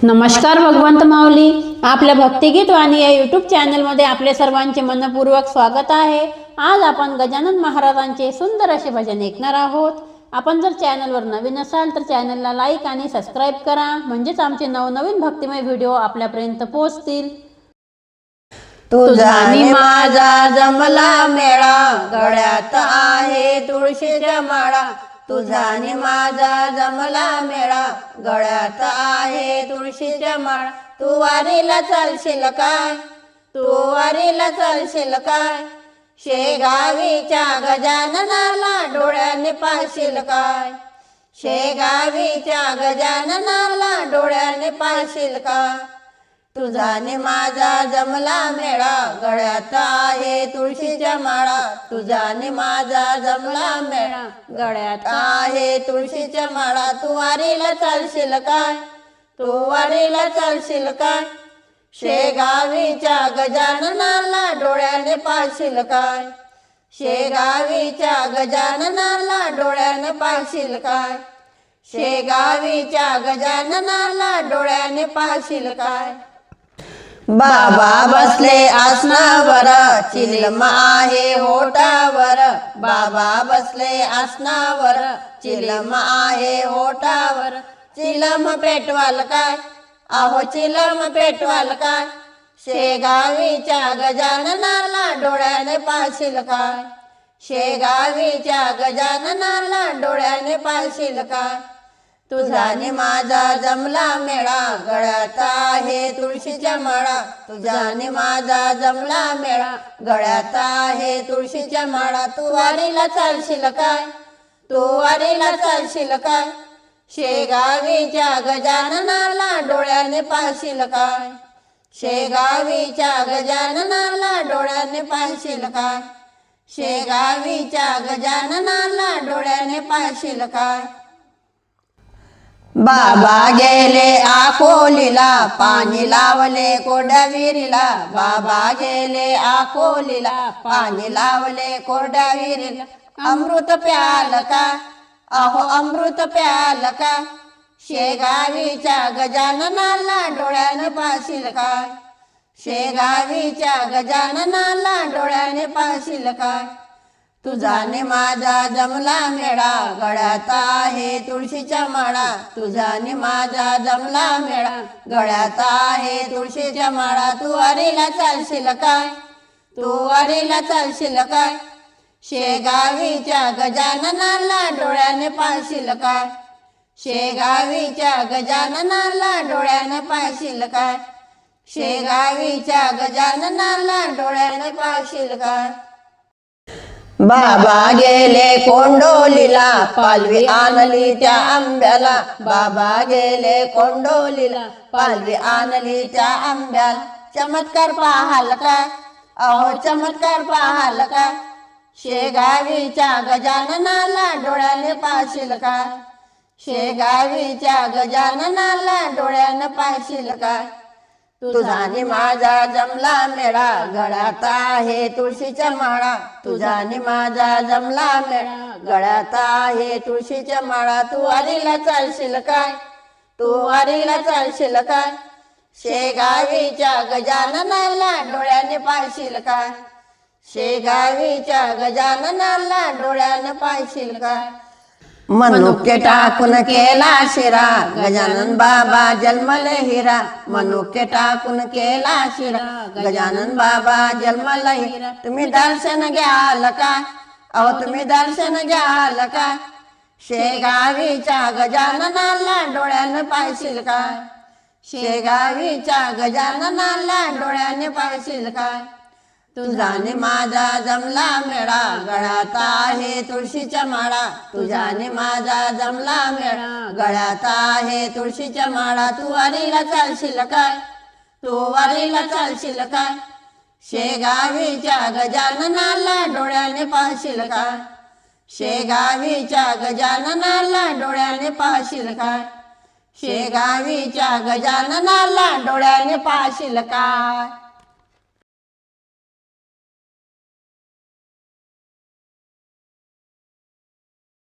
नमस्कार भगवंत माऊली, आपल्या भक्तिगीत वाणी या यूट्यूब चॅनलमध्ये आपले सर्वांचे मनपूर्वक स्वागत आहे। आज आपण गजानन महाराजांचे सुंदर असे भजन ऐकणार आहोत। आपण जर चॅनलवर नवीन असाल तर चॅनलला लाईक आणि सबस्क्राईब करा, म्हणजेच आमचे नवनवीन भक्तिमय व्हिडिओ आपल्यापर्यंत पोहोचतील। तुझा आणि माझा जमला मेळा, गळ्यात आहे तुळशीच्या माळा। तुझा आणि माझा जमला मेळा, गळ्यात आहे तुळशीच्या माळा। तू वारीला चालशील काय, तू वारीला चालशील काय, शेगावीच्या गजाननाला डोळ्याने पाहशील काय, शेगावीच्या गजाननाला डोळ्याने पाहशील काय। तुझा आणि माझा जमला मेळा, गळ्यात आहे तुळशीच्या माळा। तुझा आणि माझा जमला मेळा, गळ्यात आहे तुळशीच्या माळा। तू वारीला चालशील काय, तू वारीला चालशील काय, शेगावीच्या गजाननाला डोळ्याने पाहशील काय, शेगावीच्या गजाननाला डोळ्याने पाहशील काय, शेगावीच्या गजाननाला डोळ्याने पाहशील काय। बाबा बसले आसनावर, चिलम आहे होटावर। बाबा बसले आसनावर, चिलम आहे होटावर। चिलम पेटवाल काय, अहो चिलम पेटवाल काय, शेगावीच्या गजाननाला डोळ्याने पाहशील काय, शेगावीच्या गजाननाला डोळ्याने पाहशील काय। तुझा आणि माझा जमला मेळा, गळ्यात आहे तुळशीच्या माळा। तुझा आणि माझा जमला मेळा, गळ्यात आहे तुळशीच्या माळा। तू वारीला चालशील काय, तू वारीला चालशील काय, शेगावीच्या गजाननाला डोळ्याने पाहशील काय, शेगावीच्या गजाननाला डोळ्याने पाहशील काय, शेगावीच्या गजाननाला डोळ्याने पाहशील काय। बाबा गेले आकोलीला, पाणी लावले कोरड्या विहिरीला। बाबा गेले आकोलीला, पाणी लावले कोरड्या विहिरीला। अमृत प्याल का, अहो अमृत प्याल का, शेगावीच्या गजाननाला डोळ्याने पाहशील काय, शेगावीच्या गजाननाला डोळ्याने पाहशील काय। तुझा आणि माझा जमला मेळा, गळ्यात आहे तुळशीच्या माळा। तुझा आणि माझा जमला मेळा, गळ्यात आहे तुळशीच्या माळा। तू वारीला चालशील काय, तू वारीला चालशील काय, शेगावीच्या गजाननाला डोळ्याने पाहशील काय, शेगावीच्या गजाननाला डोळ्याने पाहशील काय, शेगावीच्या गजाननाला डोळ्याने पाहशील काय। बाबा गेले कोंडोलीला, पालवी आणली त्या आंब्याला। बाबा गेले कोंडोलीला, पालवी आणली त्या आंब्याला। चमत्कार पाहाल काय, अहो चमत्कार पाहाल काय, शेगावीच्या गजाननाला डोळ्याने पाहशील काय, शेगावीच्या गजाननाला डोळ्याने पाहशील काय। तुझा आणि माझा जमला मेळा, गळ्यात आहे तुळशीच्या माळा। तुझा आणि माझा जमला मेळा, गळ्यात आहे तुळशीच्या माळा। तू वारीला चालशील काय, तू वारीला चालशील काय, शेगावीच्या गजाननाला डोळ्याने पाहशील काय, शेगावीच्या गजाननाला डोळ्याने पाहशील काय। मनुक्य टाकून केला शिरा, गजानन बाबा जन्मले हिरा। मनुक्य टाकून केला शिरा, गजानन बाबा जन्मले हिरा। तुम्ही दर्शन घ्याल का, अहो तुम्ही दर्शन घ्याल का, शेगावीच्या गजाननाला डोळ्याने पाहशील काय, शेगावीच्या गजाननाला डोळ्याने पाहशील काय। तुझा आणि माझा जमला मेळा, गळ्यात आहे तुळशीच्या माळा। तुझा आणि माझा जमला मेळा, गळ्यात आहे तुळशीच्या माळा। तू वारीला चालशील काय, तू वारीला चालशील काय, शेगावीच्या गजाननाला डोळ्याने पाहशील काय, शेगावीच्या गजाननाला डोळ्याने पाहशील काय, शेगावीच्या गजाननाला डोळ्याने पाहशील काय।